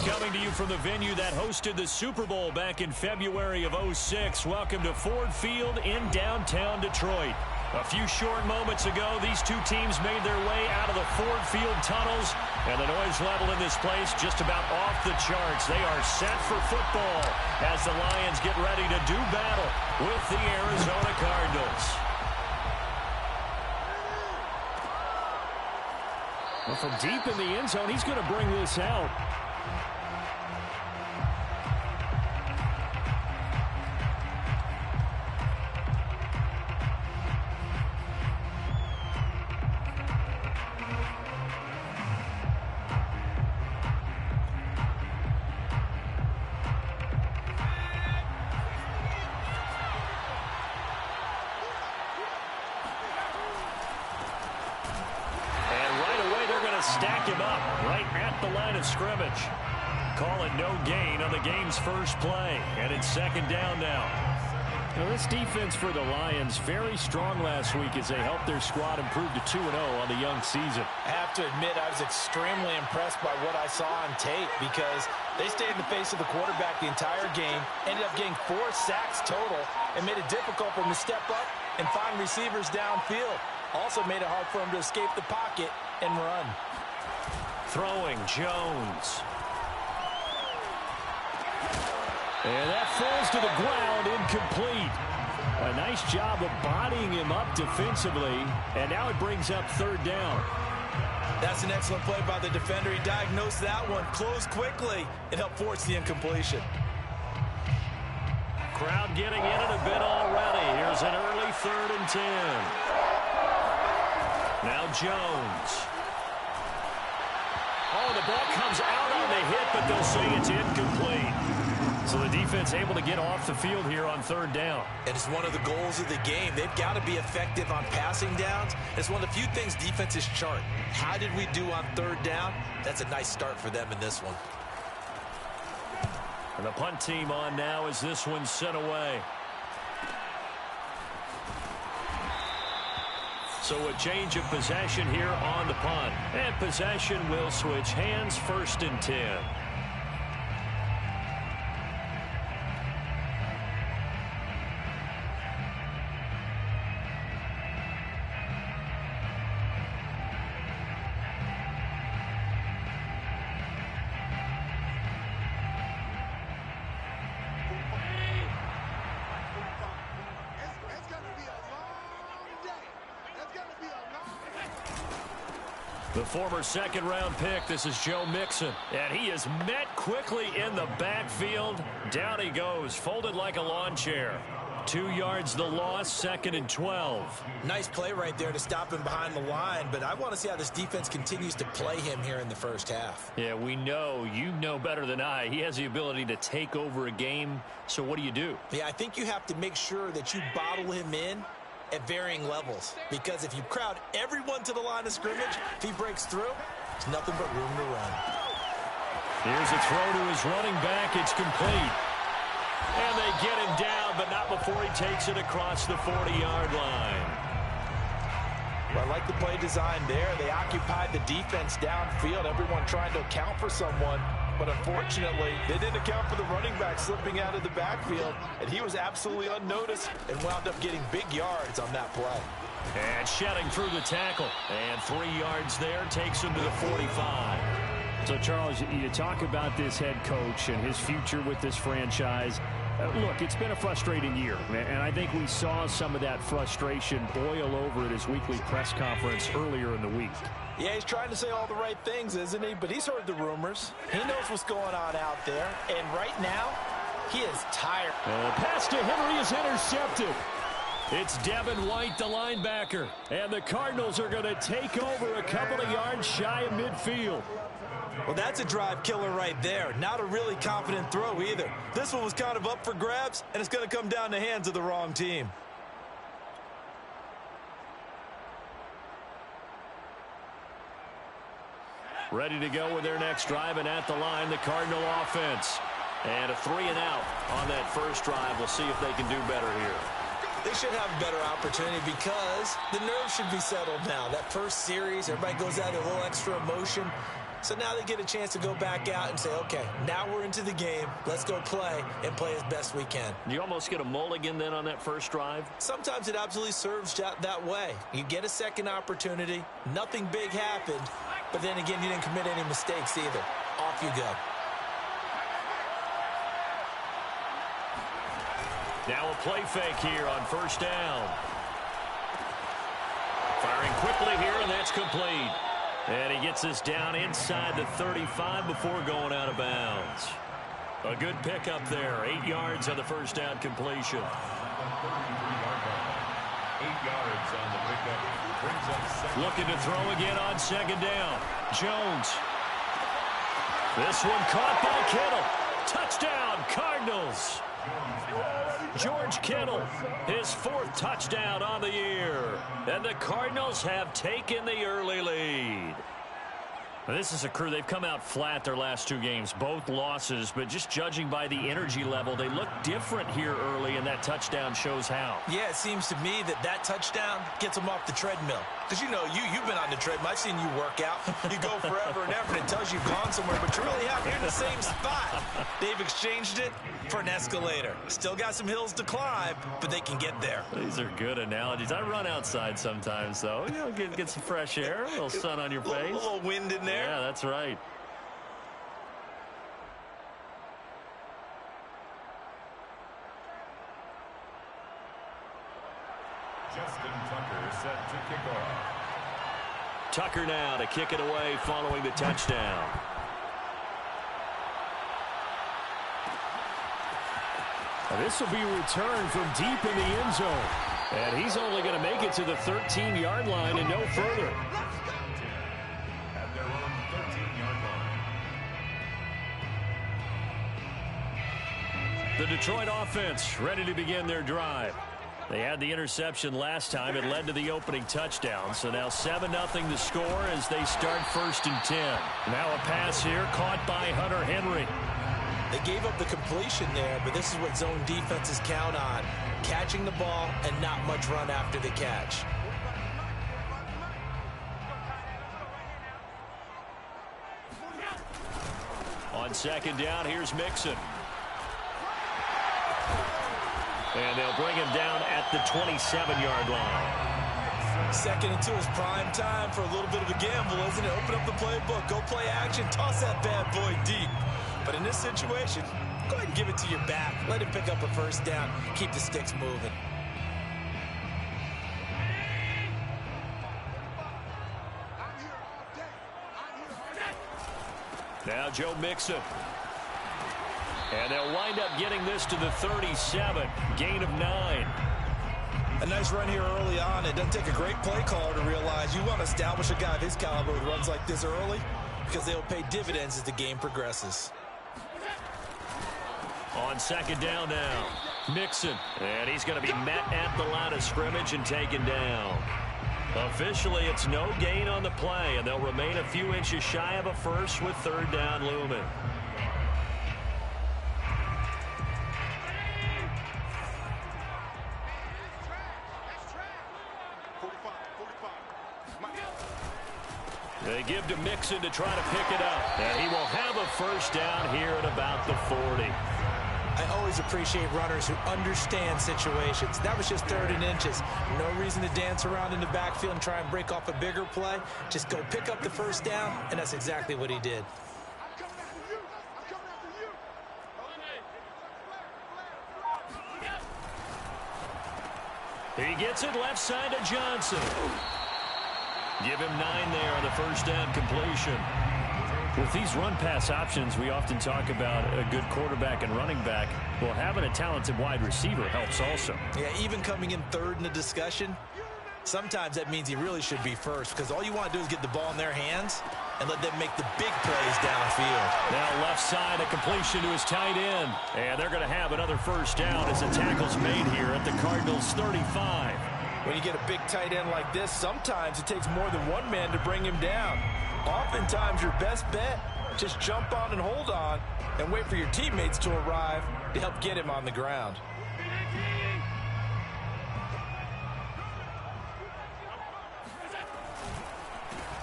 coverage coming to you from the venue that hosted the Super Bowl back in February of '06. Welcome to Ford Field in downtown Detroit. A few short moments ago, these two teams made their way out of the Ford Field tunnels, and the noise level in this place just about off the charts. They are set for football as the Lions get ready to do battle with the Arizona Cardinals. Well, from deep in the end zone, he's going to bring this out. Stack him up right at the line of scrimmage. Call it no gain on the game's first play. And it's second down now. Now this defense for the Lions, very strong last week as they helped their squad improve to 2-0 on the young season. I have to admit, I was extremely impressed by what I saw on tape because they stayed in the face of the quarterback the entire game, ended up getting 4 sacks total, and made it difficult for him to step up and find receivers downfield. Also made it hard for him to escape the pocket and run. Throwing Jones. And that falls to the ground, incomplete. A nice job of bodying him up defensively, and now it brings up third down. That's an excellent play by the defender. He diagnosed that one, closed quickly, and helped force the incompletion. Crowd getting in it a bit already. Here's an early 3rd and 10. Now Jones. Oh, the ball comes out on the hit, but they'll say it's incomplete. So the defense able to get off the field here on third down. And it's one of the goals of the game. They've got to be effective on passing downs. It's one of the few things defenses chart. How did we do on third down? That's a nice start for them in this one. And the punt team on now as this one's sent away. So a change of possession here on the punt. And possession will switch hands, 1st and 10. The former 2nd-round pick, this is Joe Mixon. And he is met quickly in the backfield. Down he goes, folded like a lawn chair. 2 yards the loss, 2nd and 12. Nice play right there to stop him behind the line, but I want to see how this defense continues to play him here in the first half. Yeah, we know, you know better than I, he has the ability to take over a game. So what do? Yeah, I think you have to make sure that you bottle him in at varying levels, because if you crowd everyone to the line of scrimmage, if he breaks through, there's nothing but room to run. Here's a throw to his running back. It's complete. And they get him down, but not before he takes it across the 40-yard line. Well, I like the play design there. They occupied the defense downfield, everyone trying to account for someone. But unfortunately, they didn't account for the running back slipping out of the backfield, and he was absolutely unnoticed and wound up getting big yards on that play. And shedding through the tackle. And 3 yards there takes him to the 45. So, Charles, you talk about this head coach and his future with this franchise. Look, it's been a frustrating year, and I think we saw some of that frustration boil over at his weekly press conference earlier in the week. Yeah, he's trying to say all the right things, isn't he? But he's heard the rumors. He knows what's going on out there. And right now, he is tired. Pass to Henry is intercepted. It's Devin White, the linebacker. And the Cardinals are going to take over a couple of yards shy of midfield. Well, that's a drive killer right there. Not a really confident throw either. This one was kind of up for grabs, and it's going to come down the hands of the wrong team. Ready to go with their next drive, and at the line, the Cardinal offense. And a 3-and-out on that first drive. We'll see if they can do better here. They should have a better opportunity because the nerves should be settled now. That first series, everybody goes out with a little extra emotion. So now they get a chance to go back out and say, okay, now we're into the game. Let's go play and play as best we can. You almost get a mulligan then on that first drive? Sometimes it absolutely serves that way. You get a second opportunity. Nothing big happened. But then again, you didn't commit any mistakes either. Off you go. Now a play fake here on first down. Firing quickly here, and that's complete. And he gets this down inside the 35 before going out of bounds. A good pickup there. 8 yards on the first down completion. 8 yards on the pickup. Brings up second. Looking to throw again on second down. Jones. This one caught by Kittle. Touchdown, Cardinals. George Kittle, his 4th touchdown on the year. And the Cardinals have taken the early lead. Now, this is a crew. They've come out flat their last 2 games, both losses, but just judging by the energy level, they look different here early, and that touchdown shows how. Yeah, it seems to me that touchdown gets them off the treadmill. Because, you've been on the treadmill. I've seen you work out. You go forever and ever, and it tells you you've gone somewhere, but you really haven't. You're in the same spot. They've exchanged it for an escalator. Still got some hills to climb, but they can get there. These are good analogies. I run outside sometimes, though. Get some fresh air, a little sun on your face. A little wind in there. Yeah, that's right. Justin Tucker set to kick off. Tucker now to kick it away following the touchdown. This will be a return from deep in the end zone. And he's only going to make it to the 13-yard line and no further. At their own 13-yard line. The Detroit offense ready to begin their drive. They had the interception last time. It led to the opening touchdown. So now 7-0 the score as they start 1st and 10. Now a pass here caught by Hunter Henry. They gave up the completion there, but this is what zone defenses count on. Catching the ball and not much run after the catch. On second down, here's Mixon. And they'll bring him down at the 27-yard line. 2nd and 2 is prime time for a little bit of a gamble, isn't it? Open up the playbook, go play action, toss that bad boy deep. But in this situation, go ahead and give it to your back. Let him pick up a first down. Keep the sticks moving. Now Joe Mixon. And they'll wind up getting this to the 37. Gain of 9. A nice run here early on. It doesn't take a great play caller to realize you want to establish a guy of his caliber with runs like this early because they'll pay dividends as the game progresses. On second down now, Mixon. And he's going to be met at the line of scrimmage and taken down. Officially, it's no gain on the play, and they'll remain a few inches shy of a first with 3rd down looming. They give to Mixon to try to pick it up. And he will have a first down here at about the 40. I always appreciate runners who understand situations. That was just 3rd and inches. No reason to dance around in the backfield and try and break off a bigger play. Just go pick up the first down, and that's exactly what he did. He gets it left side to Johnson. Give him 9 there on the first down completion. With these run-pass options, we often talk about a good quarterback and running back. Well, having a talented wide receiver helps also. Yeah, even coming in 3rd in the discussion, sometimes that means he really should be first because all you want to do is get the ball in their hands and let them make the big plays downfield. Now left side, a completion to his tight end. And they're going to have another first down as the tackle's made here at the Cardinals' 35. When you get a big tight end like this, sometimes it takes more than one man to bring him down. Oftentimes, your best bet, just jump on and hold on and wait for your teammates to arrive to help get him on the ground.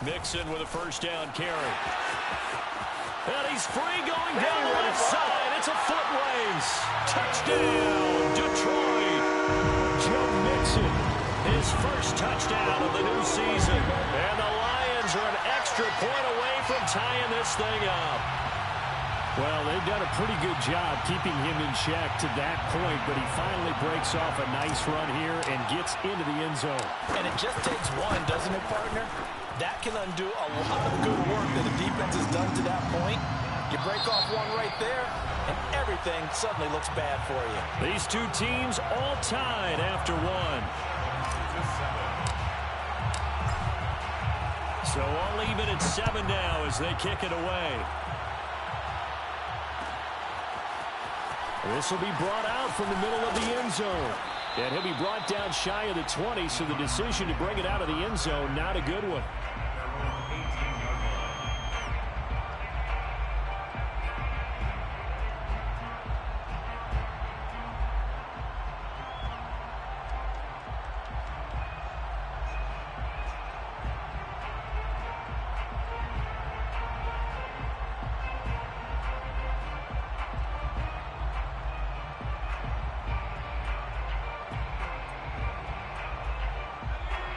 Mixon with a first down carry. And he's free going down the left side. It's a foot race. Touchdown, Detroit. Joe Mixon, his first touchdown of the new season. And the Lions are an extra point away from tying this thing up. Well, they've done a pretty good job keeping him in check to that point, but he finally breaks off a nice run here and gets into the end zone. And it just takes one, doesn't it, partner? That can undo a lot of good work that the defense has done to that point. You break off one right there, and everything suddenly looks bad for you. These two teams all tied after one. So all even at 7 now as they kick it away. This will be brought out from the middle of the end zone. And he'll be brought down shy of the 20, so the decision to bring it out of the end zone, not a good one.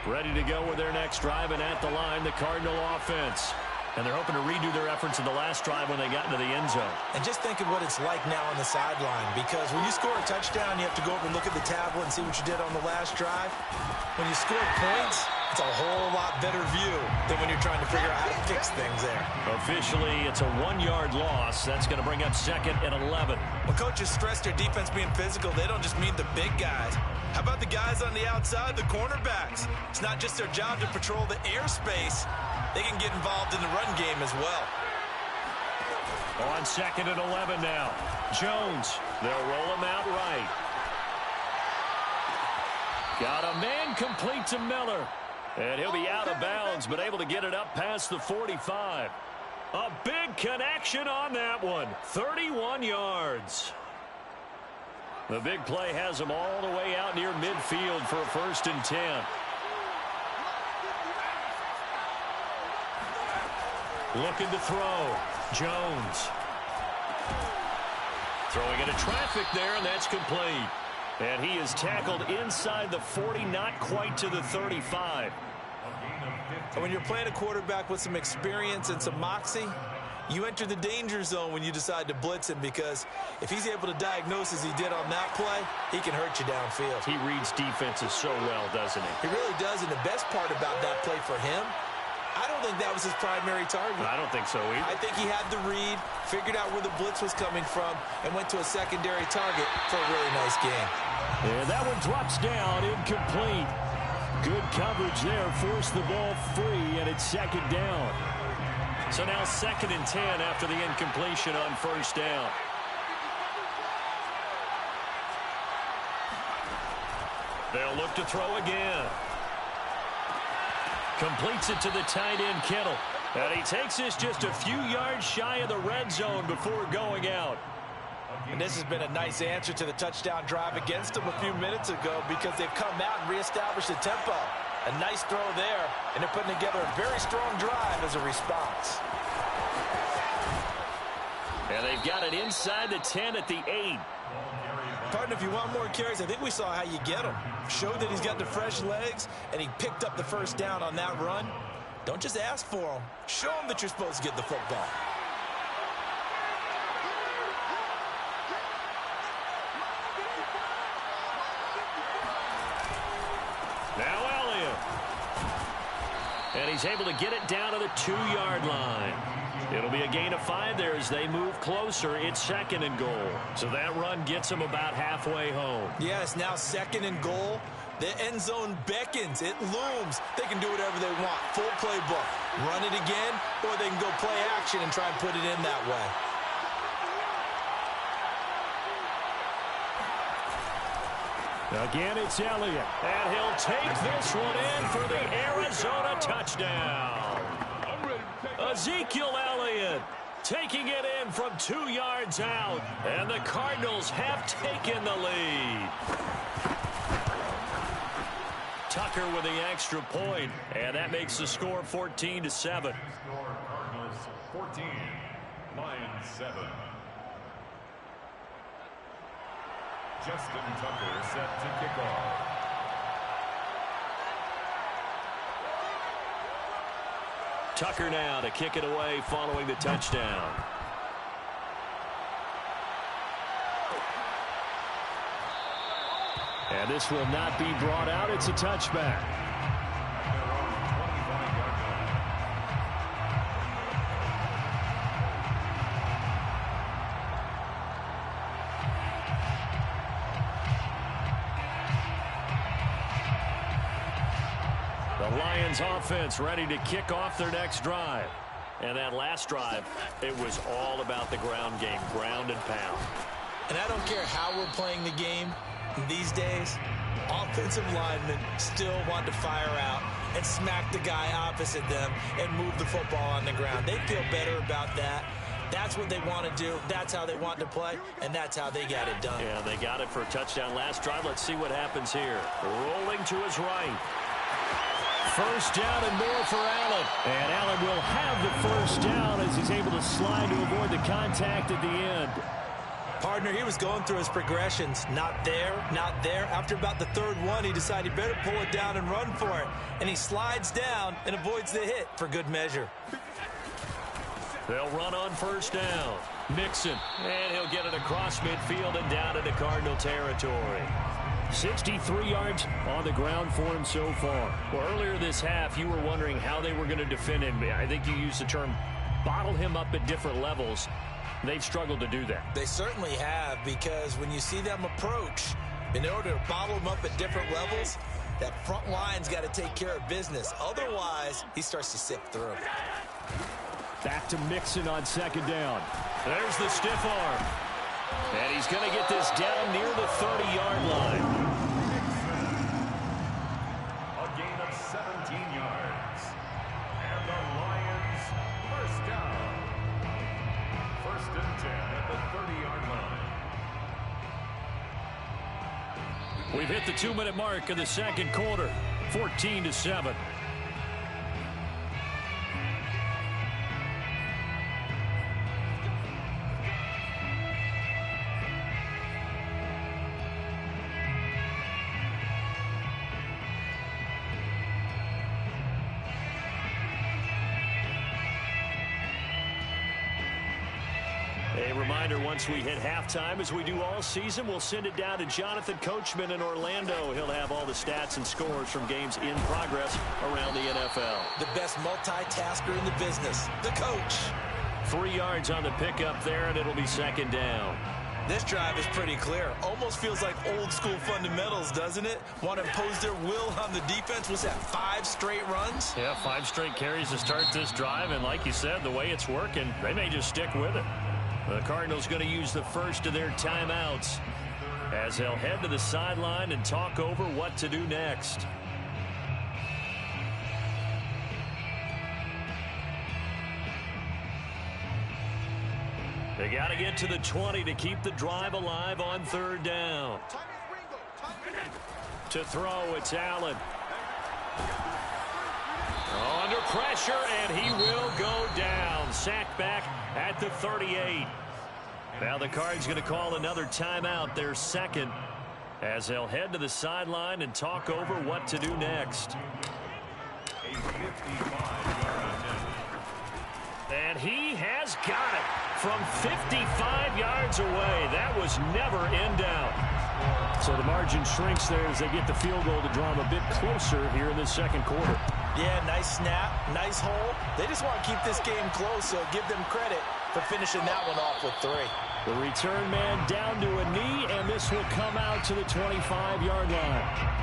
Ready to go with their next drive, and at the line, the Cardinal offense. And they're hoping to redo their efforts in the last drive when they got into the end zone. And just think of what it's like now on the sideline, because when you score a touchdown, you have to go over and look at the tablet and see what you did on the last drive. When you score points, it's a whole lot better view than when you're trying to figure out how to fix things there. Officially, it's a 1-yard loss. That's going to bring up 2nd and 11. When coaches stress their defense being physical, they don't just mean the big guys. How about the guys on the outside, the cornerbacks? It's not just their job to patrol the airspace. They can get involved in the run game as well. On 2nd and 11 now. Jones, they'll roll him out right. Got a man complete to Miller. And he'll be out of bounds, but able to get it up past the 45. A big connection on that one. 31 yards. The big play has him all the way out near midfield for a 1st and 10. Looking to throw. Jones. Throwing into traffic there, and that's complete. And he is tackled inside the 40, not quite to the 35. And when you're playing a quarterback with some experience and some moxie, you enter the danger zone when you decide to blitz him, because if he's able to diagnose as he did on that play, he can hurt you downfield. He reads defenses so well, doesn't he? He really does, and the best part about that play for him, I don't think that was his primary target. I don't think so either. I think he had the read, figured out where the blitz was coming from, and went to a secondary target for a really nice game. And that one drops down, incomplete. Good coverage there, forced the ball free, and it's 2nd down. So now 2nd and 10 after the incompletion on 1st down. They'll look to throw again. Completes it to the tight end, Kittle. And he takes this just a few yards shy of the red zone before going out. And this has been a nice answer to the touchdown drive against them a few minutes ago, because they've come out and reestablished the tempo. A nice throw there, and they're putting together a very strong drive as a response. And they've got it inside the 10 at the 8. Partner, if you want more carries, I think we saw how you get him. Showed that he's got the fresh legs, and he picked up the 1st down on that run. Don't just ask for him. Show him that you're supposed to get the football. Now Elliott. And he's able to get it down to the 2-yard line. It'll be a gain of 5 there as they move closer. It's 2nd and goal. So that run gets them about halfway home. Yes, now 2nd and goal. The end zone beckons. It looms. They can do whatever they want. Full playbook. Run it again, or they can go play action and try and put it in that way. Again, it's Elliott. And he'll take this one in for the Arizona touchdown. Ezekiel Elliott taking it in from 2 yards out. And the Cardinals have taken the lead. Tucker with the extra point, and that makes the score 14-7. Cardinals 14, Lions 7. Justin Tucker set to kick off. Tucker now to kick it away following the touchdown. And this will not be brought out. It's a touchback. The Lions offense ready to kick off their next drive. And that last drive, it was all about the ground game, ground and pound. And I don't care how we're playing the game these days, offensive linemen still want to fire out and smack the guy opposite them and move the football on the ground. They feel better about that. That's what they want to do. That's how they want to play, and that's how they got it done. Yeah, they got it for a touchdown last drive. Let's see what happens here. Rolling to his right. First down and more for Allen. And Allen will have the first down as he's able to slide to avoid the contact at the end. Partner, he was going through his progressions. Not there, not there. After about the third one, he decided he better pull it down and run for it. And he slides down and avoids the hit for good measure. They'll run on first down. Mixon. And he'll get it across midfield and down into Cardinal territory. 63 yards on the ground for him so far. Well, earlier this half, you were wondering how they were going to defend him. I think you used the term bottle him up at different levels. They've struggled to do that. They certainly have, because when you see them approach, in order to bottle them up at different levels, that front line's got to take care of business. Otherwise, he starts to sift through. Back to Mixon on second down. There's the stiff arm. And he's going to get this down near the 30-yard line. A gain of 17 yards. And the Lions first down. First and 10 at the 30-yard line. We've hit the 2-minute mark of the second quarter. 14-7. A reminder, once we hit halftime, as we do all season, we'll send it down to Jonathan Coachman in Orlando. He'll have all the stats and scores from games in progress around the NFL. The best multitasker in the business, the coach. 3 yards on the pickup there, and it'll be second down. This drive is pretty clear. Almost feels like old school fundamentals, doesn't it? Want to impose their will on the defense. Was that 5 straight runs? Yeah, 5 straight carries to start this drive, and like you said, the way it's working, they may just stick with it. The Cardinals going to use the first of their timeouts as they'll head to the sideline and talk over what to do next. They got to get to the 20 to keep the drive alive on third down. To throw, it's Allen. Under pressure, and he will go down. Sacked back at the 38. Now the Cards going to call another timeout, their second, as they'll head to the sideline and talk over what to do next. A 55-yard attempt. And he has got it from 55 yards away. That was never in doubt. So the margin shrinks there as they get the field goal to draw them a bit closer here in the second quarter. Yeah, nice snap, nice hole. They just want to keep this game close, so give them credit for finishing that one off with 3. The return man down to a knee, and this will come out to the 25-yard line.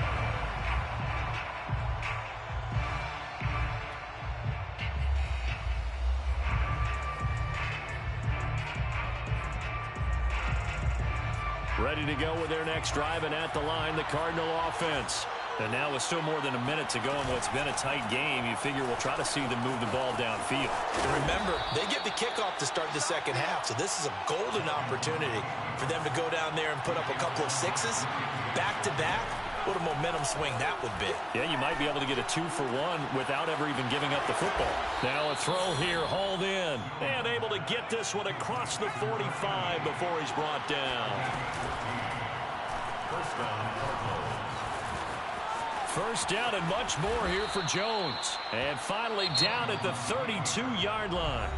Ready to go with their next drive, and at the line, the Cardinal offense. And now with still more than a minute to go in what's been a tight game, you figure we'll try to see them move the ball downfield. And remember, they get the kickoff to start the second half, so this is a golden opportunity for them to go down there and put up a couple of 6s back-to-back What a momentum swing that would be. Yeah, you might be able to get a 2-for-1 without ever even giving up the football. Now a throw here, hauled in, and able to get this one across the 45 before he's brought down. First down and much more here for Jones. And finally down at the 32-yard line.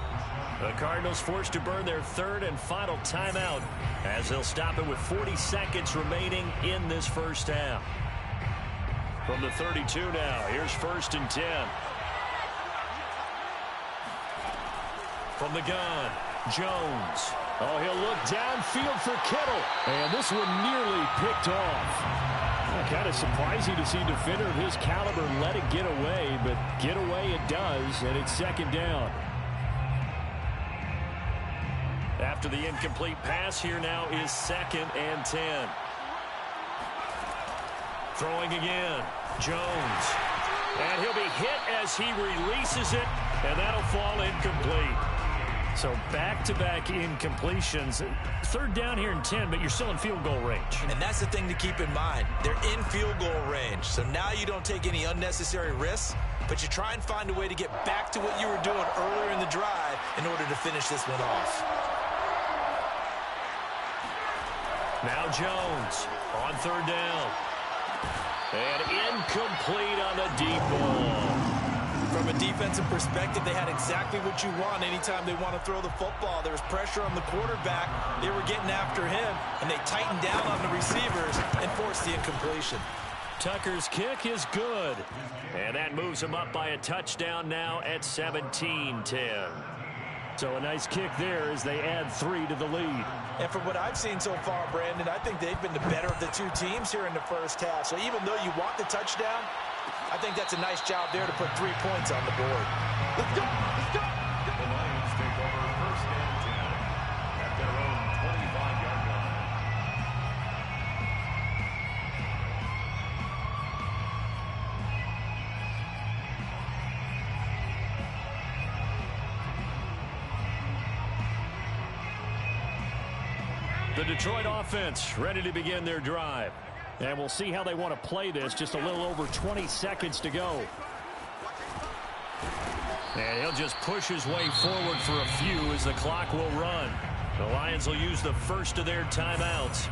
The Cardinals forced to burn their third and final timeout as they'll stop it with 40 seconds remaining in this first half. From the 32 now, here's 1st and 10. From the gun, Jones. Oh, he'll look downfield for Kittle. And this one nearly picked off. Kind of surprising to see a defender of his caliber let it get away, but get away it does, and it's 2nd down. After the incomplete pass, here now is 2nd and 10. Throwing again, Jones. And he'll be hit as he releases it, and that'll fall incomplete. So back-to-back incompletions. 3rd down here and 10, but you're still in field goal range. And that's the thing to keep in mind. They're in field goal range. So now you don't take any unnecessary risks, but you try and find a way to get back to what you were doing earlier in the drive in order to finish this one off. Now Jones on 3rd down. And incomplete on the deep ball. From a defensive perspective, they had exactly what you want anytime they want to throw the football. There was pressure on the quarterback. They were getting after him, and they tightened down on the receivers and forced the incompletion. Tucker's kick is good. And that moves him up by a touchdown now at 17-10. So a nice kick there as they add 3 to the lead. And from what I've seen so far, Brandon, I think they've been the better of the two teams here in the first half. So even though you want the touchdown, I think that's a nice job there to put 3 points on the board. Let's go! Let's go! The Lions take over 1st and 10 at their own 25-yard line. The Detroit offense ready to begin their drive. And we'll see how they want to play this. Just a little over 20 seconds to go. And he'll just push his way forward for a few as the clock will run. The Lions will use the first of their timeouts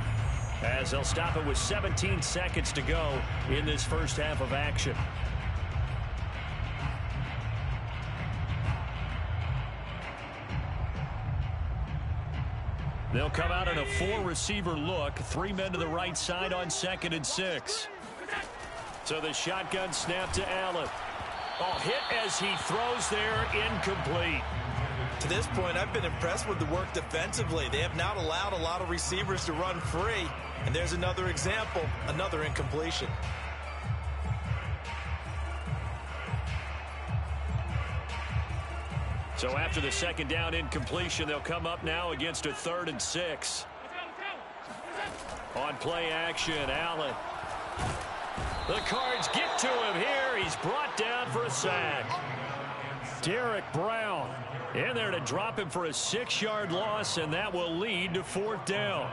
as they'll stop it with 17 seconds to go in this first half of action. They'll come out in a 4-receiver look. 3 men to the right side on 2nd and 6. So the shotgun snap to Allen. Oh, hit as he throws there, incomplete. To this point, I've been impressed with the work defensively. They have not allowed a lot of receivers to run free. And there's another example, another incompletion. So after the 2nd down incompletion, they'll come up now against a 3rd and 6. On play action, Allen. The Cards get to him here. He's brought down for a sack. Derek Brown in there to drop him for a 6-yard loss, and that will lead to 4th down.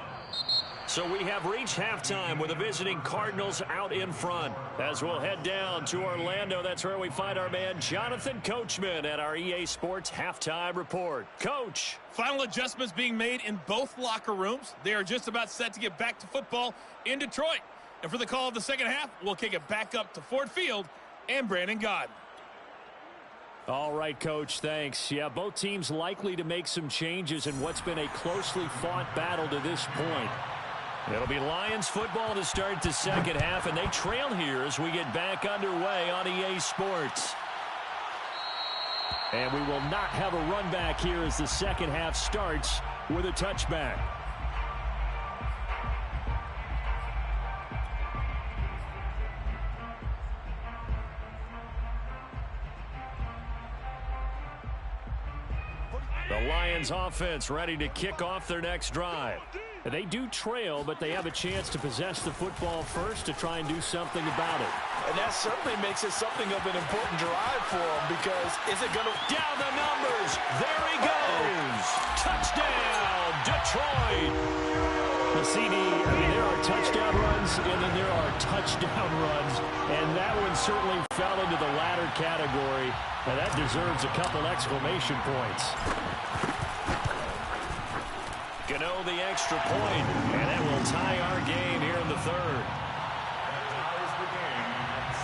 So we have reached halftime with the visiting Cardinals out in front. As we'll head down to Orlando, that's where we find our man Jonathan Coachman at our EA Sports Halftime Report. Coach. Final adjustments being made in both locker rooms. They are just about set to get back to football in Detroit. And for the call of the second half, we'll kick it back up to Ford Field and Brandon Gaudin. All right, Coach, thanks. Yeah, both teams likely to make some changes in what's been a closely fought battle to this point. It'll be Lions football to start the second half, and they trail here as we get back underway on EA Sports. And we will not have a run back here as the second half starts with a touchback. The Lions offense ready to kick off their next drive. They do trail, but they have a chance to possess the football first to try and do something about it. And that certainly makes it something of an important drive for them, because is it going to... Down the numbers. There he goes. Touchdown, Detroit. Well, CD, I mean, there are touchdown runs, and then there are touchdown runs, and that one certainly fell into the latter category. Now, that deserves a couple exclamation points. Gano the extra point, and that will tie our game here in the third. Ties the game at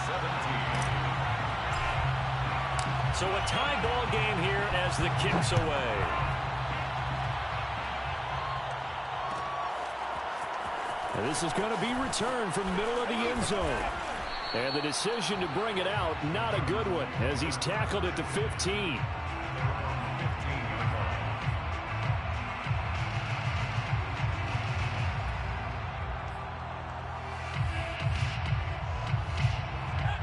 17. So a tie ball game here as the kick's away. And this is going to be returned from the middle of the end zone. And the decision to bring it out, not a good one, as he's tackled at the 15.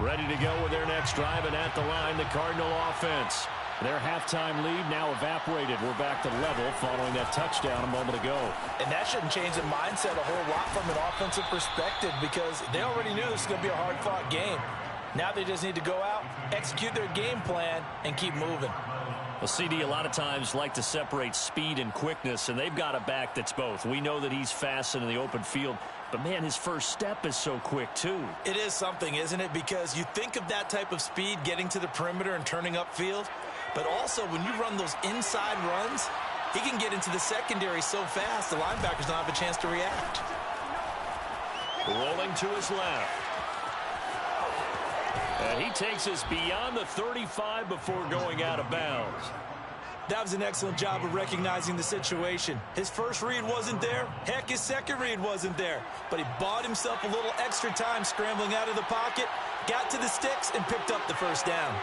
Ready to go with their next drive, and at the line, the Cardinal offense. Their halftime lead now evaporated. We're back to level following that touchdown a moment ago. And that shouldn't change the mindset a whole lot from an offensive perspective, because they already knew this was going to be a hard-fought game. Now they just need to go out, execute their game plan, and keep moving. Well, CD, a lot of times like to separate speed and quickness, and they've got a back that's both. We know that he's fast in the open field, but, man, his first step is so quick, too. It is something, isn't it? Because you think of that type of speed getting to the perimeter and turning upfield, but also when you run those inside runs, he can get into the secondary so fast the linebackers don't have a chance to react. Rolling to his left. And he takes us beyond the 35 before going out of bounds. That was an excellent job of recognizing the situation. His first read wasn't there. Heck, his second read wasn't there. But he bought himself a little extra time scrambling out of the pocket, got to the sticks, and picked up the first down.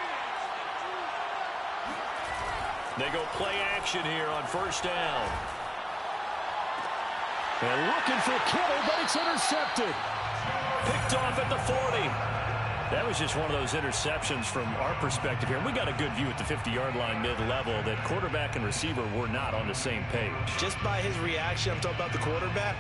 They go play action here on first down. And looking for Kittle, but it's intercepted. Picked off at the 40. That was just one of those interceptions from our perspective here. We got a good view at the 50-yard line mid-level that quarterback and receiver were not on the same page. Just by his reaction, I'm talking about the quarterback,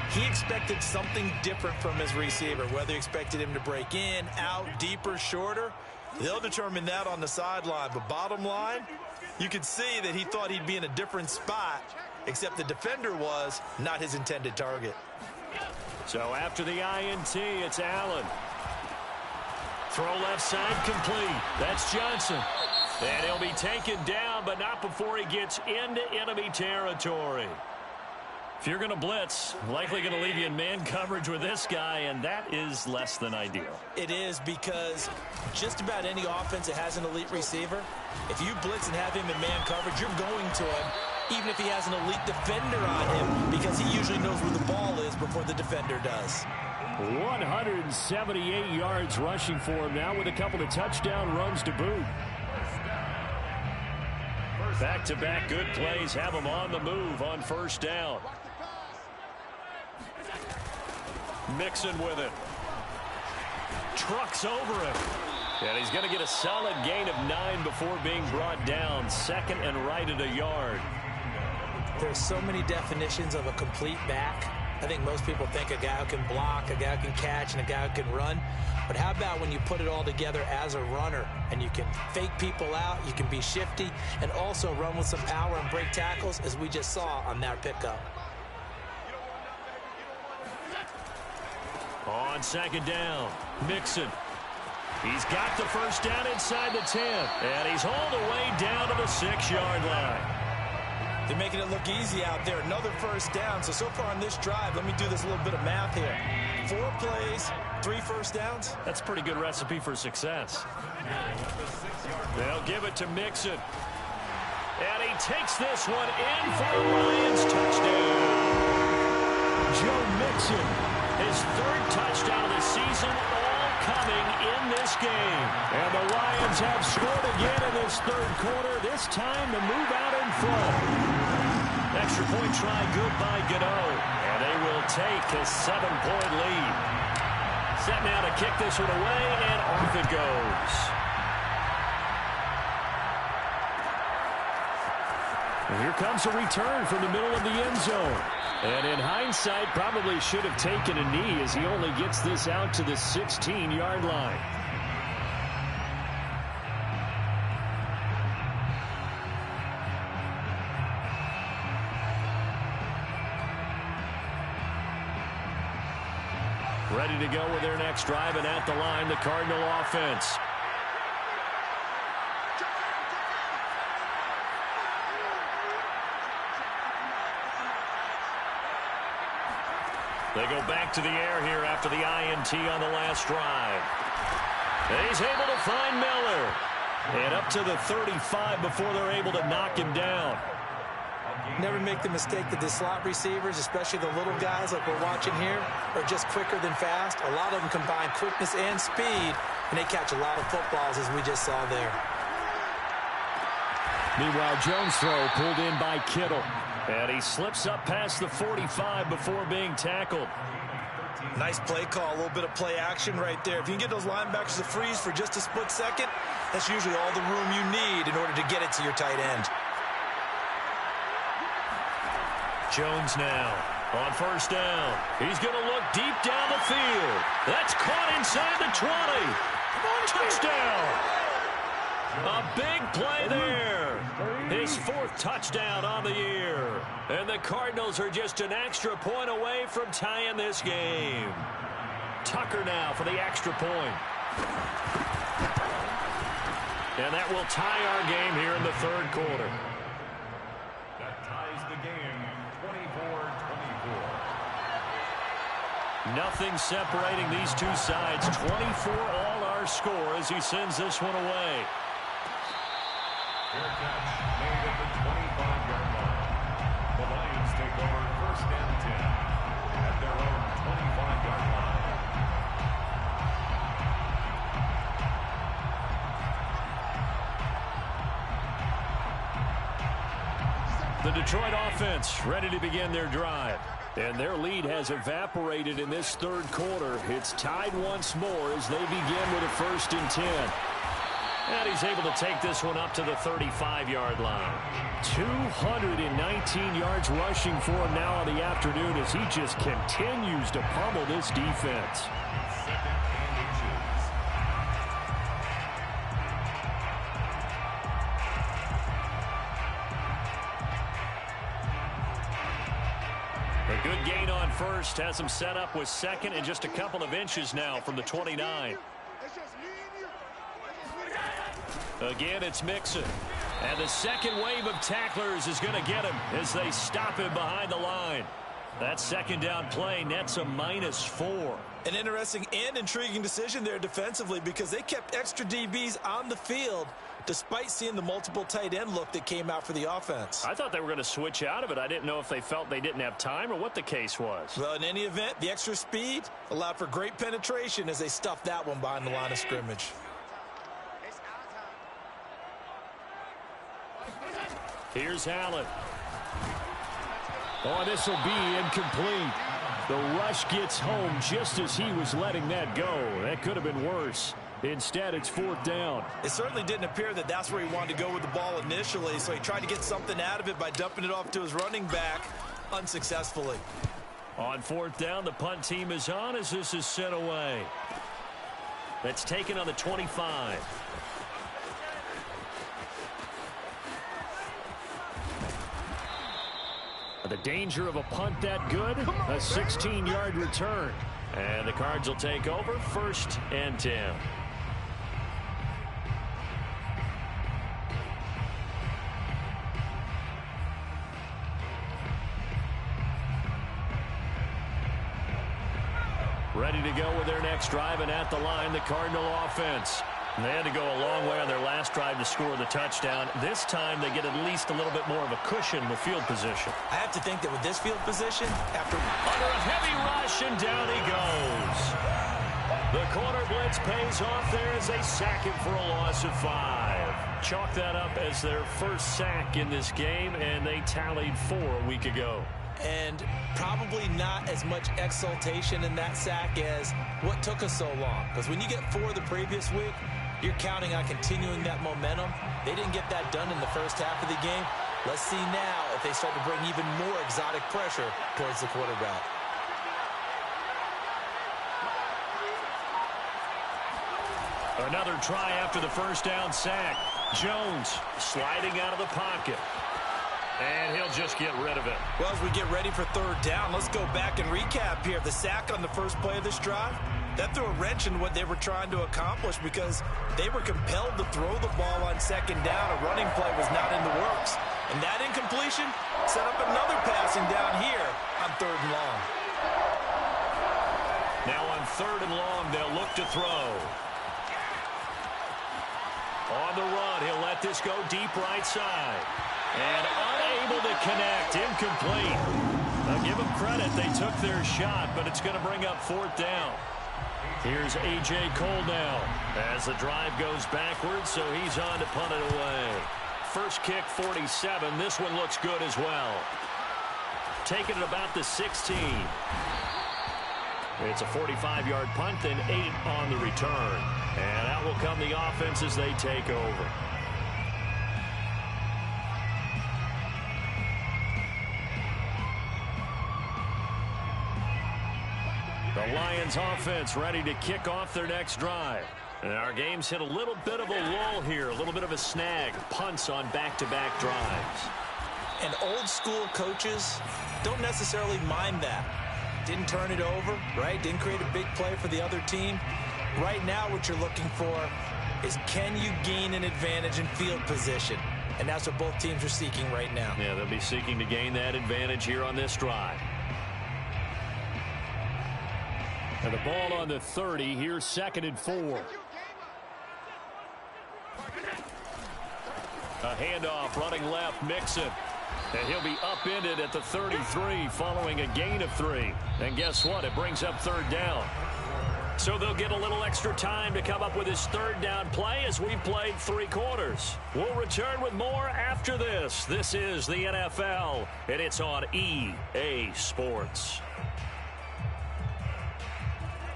he expected something different from his receiver, whether he expected him to break in, out, deeper, shorter. They'll determine that on the sideline. But bottom line, you could see that he thought he'd be in a different spot, except the defender was not his intended target. So after the INT, it's Allen. Throw left side complete. That's Johnson. And he'll be taken down, but not before he gets into enemy territory. If you're going to blitz, likely going to leave you in man coverage with this guy, and that is less than ideal. It is, because just about any offense that has an elite receiver, if you blitz and have him in man coverage, you're going to him, even if he has an elite defender on him, because he usually knows where the ball is before the defender does. 178 yards rushing for him now with a couple of touchdown runs to boot. Back-to-back good plays have him on the move on first down. Mixon with it. Trucks over him. And he's going to get a solid gain of 9 before being brought down. Second and right at a yard. There's so many definitions of a complete back. I think most people think a guy who can block, a guy who can catch, and a guy who can run. But how about when you put it all together as a runner, and you can fake people out, you can be shifty, and also run with some power and break tackles, as we just saw on that pickup. On second down, Mixon. He's got the first down inside the 10, and he's hauled away down to the 6-yard line. They're making it look easy out there. Another first down. So far on this drive, let me do this little bit of math here. 4 plays, 3 first downs. That's a pretty good recipe for success. They'll give it to Mixon. And he takes this one in for a Lions touchdown. Joe Mixon, his 3rd touchdown of the season, all coming in this game. And the Lions have scored again in this 3rd quarter, this time to move out in front. Extra point try good by Gano. And they will take a 7-point lead. Set now to kick this one away, and off it goes. And here comes a return from the middle of the end zone. And in hindsight, probably should have taken a knee as he only gets this out to the 16-yard line. Ready to go with their next drive, and at the line, the Cardinal offense. They go back to the air here after the INT on the last drive. And he's able to find Miller. And up to the 35 before they're able to knock him down. Never make the mistake that the slot receivers, especially the little guys like we're watching here, are just quicker than fast. A lot of them combine quickness and speed, and they catch a lot of footballs, as we just saw there. Meanwhile, Jones' throw pulled in by Kittle. And he slips up past the 45 before being tackled. Nice play call, a little bit of play action right there. If you can get those linebackers to freeze for just a split second, that's usually all the room you need in order to get it to your tight end. Jones now on first down. He's going to look deep down the field. That's caught inside the 20. Touchdown. A big play there. His 4th touchdown on the year. And the Cardinals are just an extra point away from tying this game. Tucker now for the extra point. And that will tie our game here in the 3rd quarter. That ties the game 24-24. Nothing separating these two sides. 24 all our score as he sends this one away. Fair catch made at the 25-yard line. The Lions take over 1st and 10 at their own 25-yard line. The Detroit offense ready to begin their drive. And their lead has evaporated in this 3rd quarter. It's tied once more as they begin with a 1st and 10. And he's able to take this one up to the 35-yard line. 219 yards rushing for him now on the afternoon as he just continues to pummel this defense. 2nd and inches. A good gain on first has him set up with 2nd and just a couple of inches now from the 29. Again, it's Mixon. And the second wave of tacklers is going to get him as they stop him behind the line. That 2nd down play nets a -4. An interesting and intriguing decision there defensively because they kept extra DBs on the field despite seeing the multiple tight end look that came out for the offense. I thought they were going to switch out of it. I didn't know if they felt they didn't have time or what the case was. Well, in any event, the extra speed allowed for great penetration as they stuffed that one behind the line of scrimmage. Here's Allen. Oh, this will be incomplete. The rush gets home just as he was letting that go. That could have been worse. Instead, it's 4th down. It certainly didn't appear that that's where he wanted to go with the ball initially, so he tried to get something out of it by dumping it off to his running back unsuccessfully. On 4th down, the punt team is on as this is sent away. That's taken on the 25. The danger of a punt that good, a 16-yard return. And the Cards will take over 1st and 10. Ready to go with their next drive, and at the line, the Cardinal offense. They had to go a long way on their last drive to score the touchdown. This time, they get at least a little bit more of a cushion in the field position. I have to think that with this field position, after under a heavy rush, and down he goes. The corner blitz pays off there as they sack him for a loss of 5. Chalk that up as their first sack in this game, and they tallied 4 a week ago. And probably not as much exultation in that sack as what took us so long. Because when you get 4 the previous week, you're counting on continuing that momentum. They didn't get that done in the first half of the game. Let's see now if they start to bring even more exotic pressure towards the quarterback. Another try after the first down sack. Jones sliding out of the pocket. And he'll just get rid of it. Well, as we get ready for third down, let's go back and recap here. The sack on the first play of this drive, that threw a wrench in what they were trying to accomplish because they were compelled to throw the ball on second down. A running play was not in the works. And that incompletion set up another passing down here on third and long. Now on third and long, they'll look to throw. On the run, he'll let this go deep right side. And unable to connect, incomplete. Now give them credit, they took their shot, but it's going to bring up fourth down. Here's A.J. Cole now as the drive goes backwards, so he's on to punt it away. First kick, 47. This one looks good as well. Taking it about the 16. It's a 45-yard punt, then 8 on the return. And out will come the offense as they take over. The Lions offense ready to kick off their next drive. And our game's hit a little bit of a lull here, a little bit of a snag. Punts on back-to-back drives. And old school coaches don't necessarily mind that. Didn't turn it over, right? Didn't create a big play for the other team. Right now what you're looking for is, can you gain an advantage in field position? And that's what both teams are seeking right now. Yeah, they'll be seeking to gain that advantage here on this drive. And the ball on the 30. Here's 2nd and 4. A handoff running left, Mixon. And he'll be upended at the 33 following a gain of 3. And guess what? It brings up third down. So they'll get a little extra time to come up with his third down play as we've played 3 quarters. We'll return with more after this. This is the NFL, and it's on EA Sports.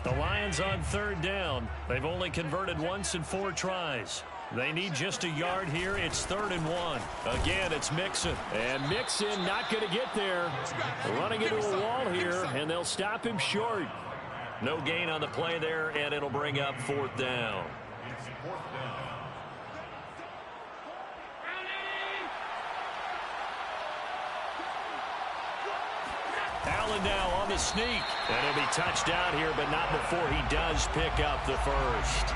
The Lions on third down. They've only converted once in 4 tries. They need just a yard here. It's 3rd and 1. Again, it's Mixon. And Mixon not going to get there. Running into a wall here, and they'll stop him short. No gain on the play there, and it'll bring up 4th down. Allen now on the sneak. And he'll be touched down here, but not before he does pick up the first.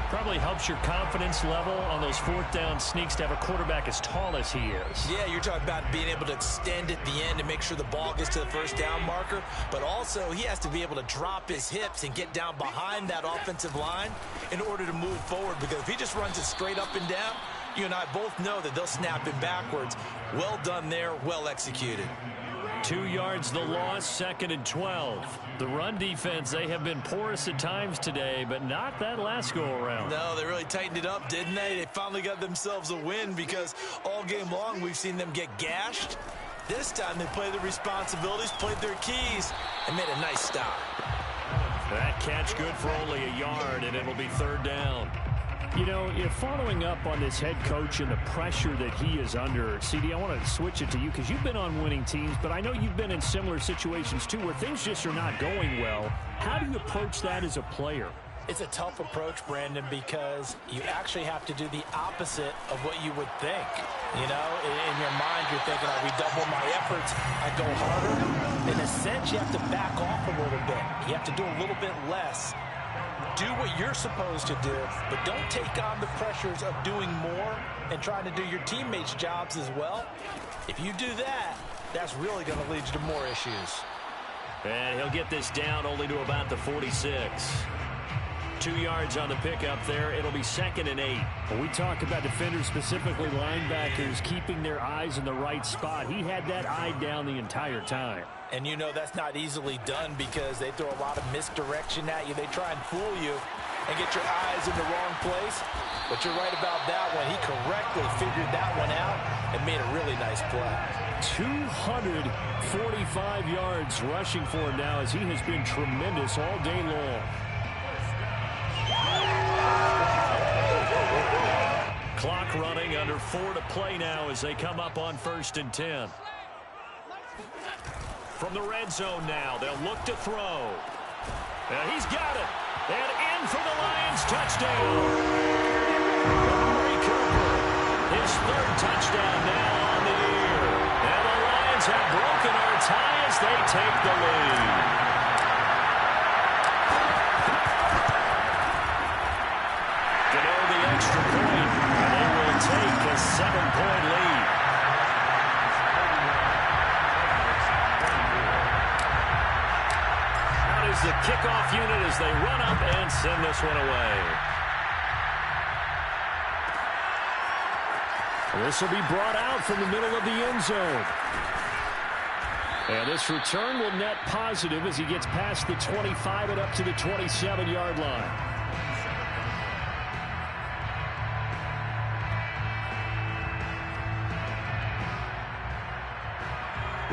Probably helps your confidence level on those 4th down sneaks to have a quarterback as tall as he is. Yeah, you're talking about being able to extend at the end and make sure the ball gets to the first down marker. But also, he has to be able to drop his hips and get down behind that offensive line in order to move forward. Because if he just runs it straight up and down, you and I both know that they'll snap him backwards. Well done there, well executed. 2 yards the loss, 2nd and 12. The run defense, they have been porous at times today, but not that last go-around. No, they really tightened it up, didn't they? They finally got themselves a win because all game long we've seen them get gashed. This time they played their responsibilities, played their keys, and made a nice stop. That catch good for only a yard, and it'll be 3rd down. You know, following up on this head coach and the pressure that he is under, CD, I want to switch it to you because you've been on winning teams, but I know you've been in similar situations too where things just are not going well. How do you approach that as a player? It's a tough approach, Brandon, because you actually have to do the opposite of what you would think. You know, in your mind, you're thinking, I redouble my efforts, I go harder. In a sense, you have to back off a little bit. You have to do a little bit less. Do what you're supposed to do, but don't take on the pressures of doing more and trying to do your teammates' jobs as well. If you do that, that's really going to lead you to more issues. And he'll get this down only to about the 46. 2 yards on the pickup there. It'll be 2nd and 8. When we talk about defenders, specifically linebackers, keeping their eyes in the right spot. He had that eye down the entire time. And you know that's not easily done because they throw a lot of misdirection at you. They try and fool you and get your eyes in the wrong place. But you're right about that one. He correctly figured that one out and made a really nice play. 245 yards rushing for him now as he has been tremendous all day long. Clock running, under 4 to play now as they come up on 1st and 10. From the red zone now, they'll look to throw. He's got it. And in for the Lions touchdown. Amari Cooper, his 3rd touchdown now on the year. Lions have broken our tie as they take the lead. Gano the extra point, and they will take a 7-point lead. Out is the kickoff unit as they run up and send this one away. This will be brought out from the middle of the end zone. And this return will net positive as he gets past the 25 and up to the 27-yard line.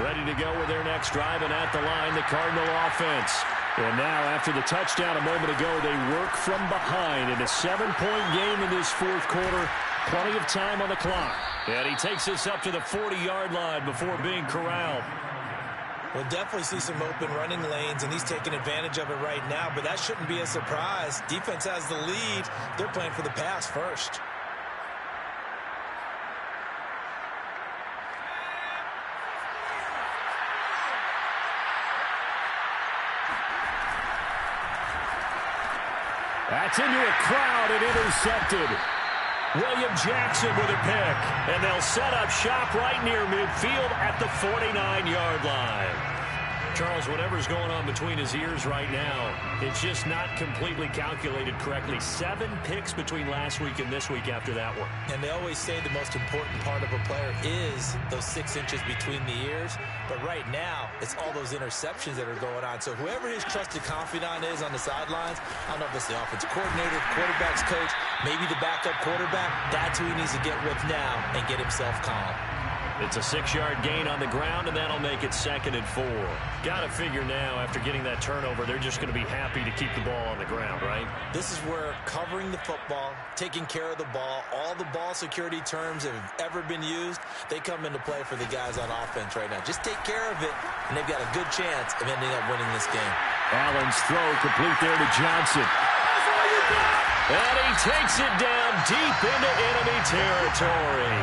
Ready to go with their next drive, and at the line, the Cardinal offense. And now, after the touchdown a moment ago, they work from behind in a 7-point game in this fourth quarter. Plenty of time on the clock. And he takes this up to the 40-yard line before being corralled. We'll definitely see some open running lanes, and he's taking advantage of it right now, but that shouldn't be a surprise. Defense has the lead. They're playing for the pass first. That's into a crowd and intercepted. William Jackson with a pick, and they'll set up shop right near midfield at the 49-yard line. Charles, whatever's going on between his ears right now, it's just not completely calculated correctly. 7 picks between last week and this week after that one. And they always say the most important part of a player is those 6 inches between the ears. But right now, it's all those interceptions that are going on. So whoever his trusted confidant is on the sidelines, I don't know if it's the offensive coordinator, quarterback's coach, maybe the backup quarterback, that's who he needs to get with now and get himself calm. It's a 6-yard gain on the ground, and that'll make it 2nd and 4. Got to figure now, after getting that turnover, they're just going to be happy to keep the ball on the ground, right? This is where covering the football, taking care of the ball, all the ball security terms that have ever been used, they come into play for the guys on offense right now. Just take care of it, and they've got a good chance of ending up winning this game. Allen's throw complete there to Johnson. And he takes it down deep into enemy territory.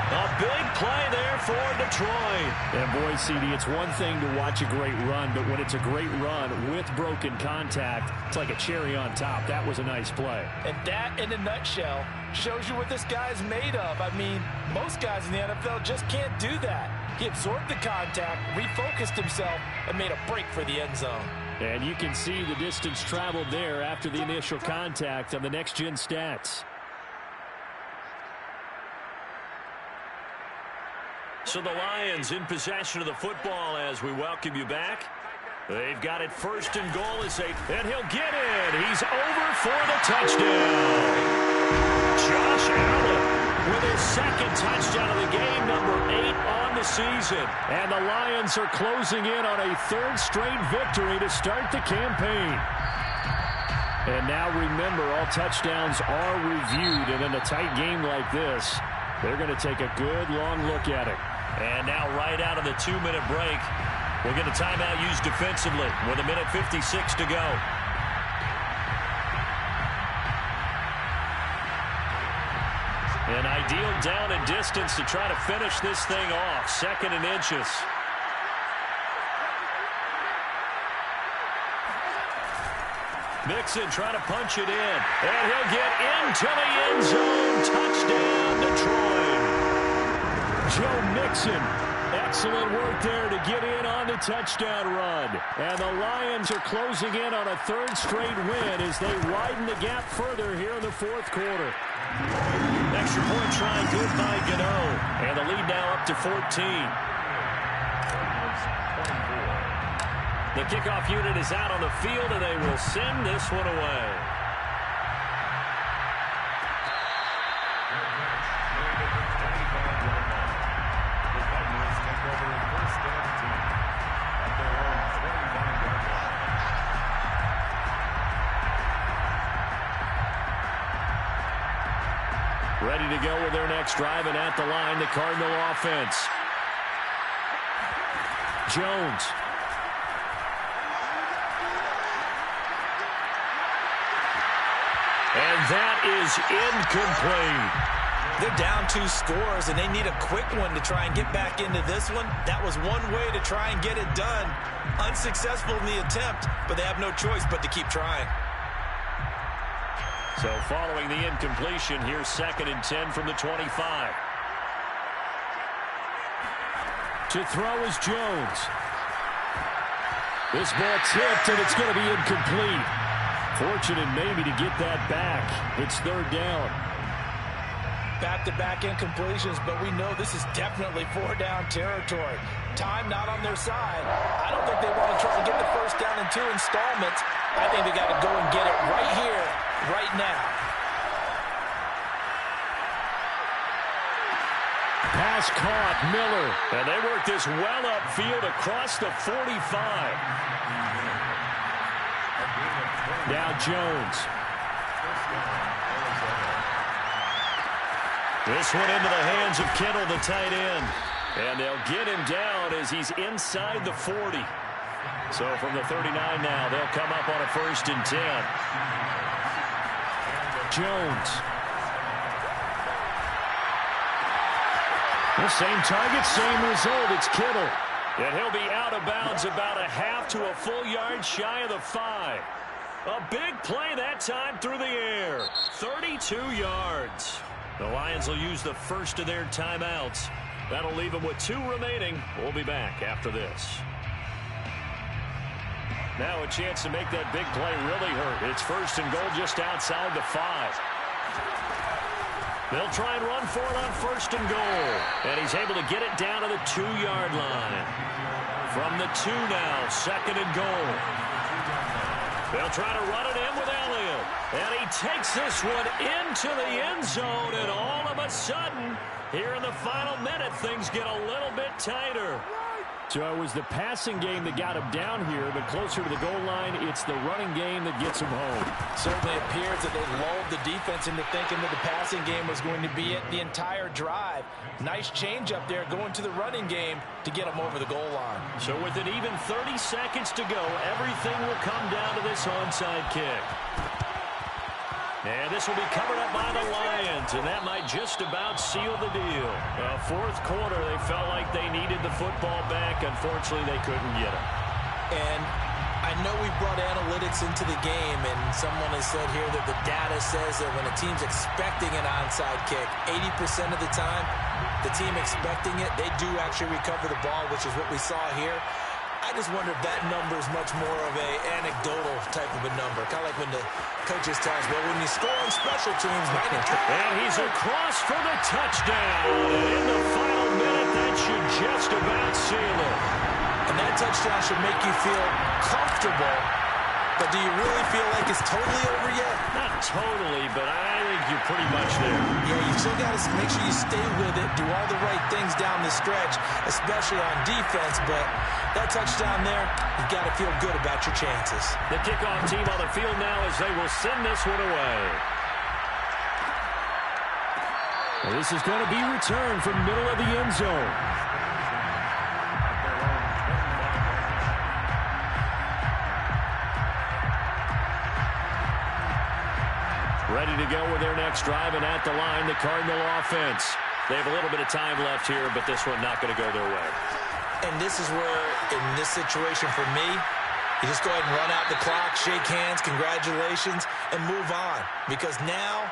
A big play there for Detroit. And boy, CD, it's one thing to watch a great run, but when it's a great run with broken contact, it's like a cherry on top. That was a nice play. And that, in a nutshell, shows you what this guy's made of. I mean, most guys in the NFL just can't do that. He absorbed the contact, refocused himself, and made a break for the end zone. And you can see the distance traveled there after the initial contact on the next-gen stats. So the Lions in possession of the football as we welcome you back. They've got it 1st and goal and he'll get it. He's over for the touchdown. Josh Allen with his 2nd touchdown of the game, number 8 on the season. And the Lions are closing in on a 3rd straight victory to start the campaign. And now remember, all touchdowns are reviewed, and in a tight game like this, they're going to take a good long look at it. And now right out of the 2-minute break, we'll get a timeout used defensively with 1:56 to go. An ideal down and distance to try to finish this thing off. 2nd and inches. Mixon trying to punch it in. And he'll get into the end zone. Touchdown, Detroit. Joe Mixon, excellent work there to get in on the touchdown run. And the Lions are closing in on a 3rd straight win as they widen the gap further here in the 4th quarter. Extra point try good by Gano. And the lead now up to 14. The kickoff unit is out on the field, and they will send this one away. Ready to go with their next drive, and at the line, the Cardinal offense. Jones. And that is incomplete. They're down 2 scores, and they need a quick one to try and get back into this one. That was one way to try and get it done. Unsuccessful in the attempt, but they have no choice but to keep trying. So following the incompletion, here's 2nd and 10 from the 25. To throw is Jones. This ball tipped, and it's going to be incomplete. Fortunate maybe to get that back. It's 3rd down. Back-to-back incompletions, but we know this is definitely 4-down territory. Time not on their side. I don't think they want to try and get the first down in 2 installments. I think they got to go and get it right here, right now. Pass caught, Miller. And they work this well upfield across the 45. Now Jones. This one into the hands of Kittle, the tight end. And they'll get him down as he's inside the 40. So from the 39 now, they'll come up on a 1st and 10. Jones. The same target, same result. It's Kittle. And he'll be out of bounds about a half to a full yard shy of the 5. A big play that time through the air. 32 yards. The Lions will use the first of their timeouts. That'll leave them with 2 remaining. We'll be back after this. Now a chance to make that big play really hurt. It's 1st and goal just outside the 5. They'll try and run for it on 1st and goal. And he's able to get it down to the 2-yard line. From the 2 now, 2nd and goal. They'll try to run it in with Elliott. And he takes this one into the end zone. And all of a sudden, here in the final minute, things get a little bit tighter. So it was the passing game that got him down here, but closer to the goal line, it's the running game that gets him home. Certainly appears that they lulled the defense into thinking that the passing game was going to be it the entire drive. Nice change up there going to the running game to get them over the goal line. So with an even 30 seconds to go, everything will come down to this onside kick. And this will be covered up by the Lions, and that might just about seal the deal. 4th quarter, they felt like they needed the football back. Unfortunately, they couldn't get it. And I know we brought analytics into the game, and someone has said here that the data says that when a team's expecting an onside kick, 80% of the time, the team expecting it, they do actually recover the ball, which is what we saw here. I just wonder if that number is much more of a anecdotal type of a number. Kind of like when the coaches tell us, well, when you score on special teams, and he's across for the touchdown. And in the final minute, that should just about seal it. And that touchdown should make you feel comfortable. But do you really feel like it's totally over yet? Not totally, but I think you're pretty much there. Yeah, you still got to make sure you stay with it, do all the right things down the stretch, especially on defense. But that touchdown there, you've got to feel good about your chances. The kickoff team on the field now as they will send this one away. Well, this is going to be returned from middle of the end zone. Ready to go with their next drive, and at the line, the Cardinal offense. They have a little bit of time left here, but this one not going to go their way. And this is where, in this situation for me, you just go ahead and run out the clock, shake hands, congratulations, and move on. Because now,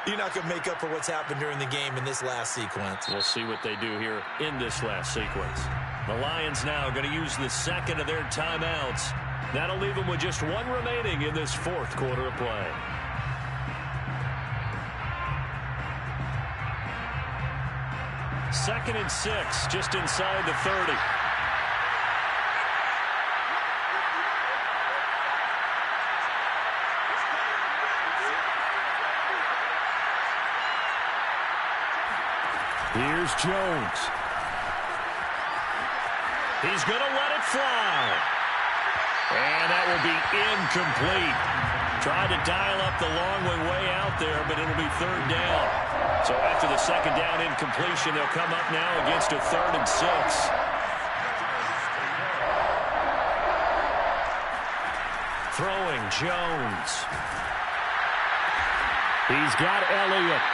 you're not going to make up for what's happened during the game in this last sequence. We'll see what they do here in this last sequence. The Lions now going to use the 2nd of their timeouts. That'll leave them with just 1 remaining in this 4th quarter of play. Second and 6, just inside the 30. Here's Jones. He's going to let it fly. And that will be incomplete. Tried to dial up the long one way out there, but it'll be 3rd down. So after the 2nd down incompletion, they'll come up now against a 3rd and 6. Throwing Jones. He's got Elliott.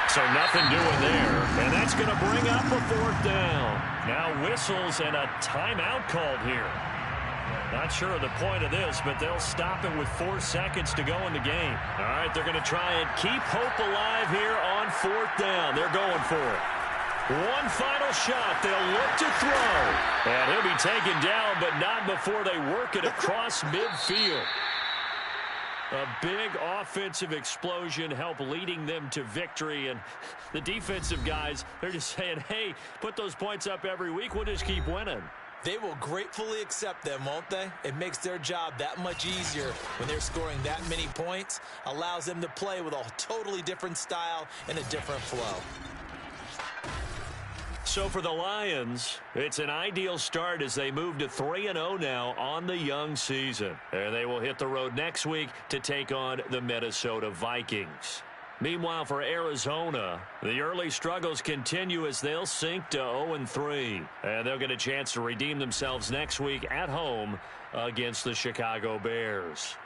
So nothing doing there. And that's going to bring up a 4th down. Now whistles and a timeout called here. Not sure of the point of this, but they'll stop it with 4 seconds to go in the game. All right, they're going to try and keep hope alive here on 4th down. They're going for it. One final shot. They'll look to throw. And he'll be taken down, but not before they work it across midfield. A big offensive explosion helped leading them to victory. And the defensive guys, they're just saying, hey, put those points up every week. We'll just keep winning. They will gratefully accept them, won't they? It makes their job that much easier when they're scoring that many points. Allows them to play with a totally different style and a different flow. So for the Lions, it's an ideal start as they move to 3-0 now on the young season. And they will hit the road next week to take on the Minnesota Vikings. Meanwhile, for Arizona, the early struggles continue as they'll sink to 0-3. And they'll get a chance to redeem themselves next week at home against the Chicago Bears.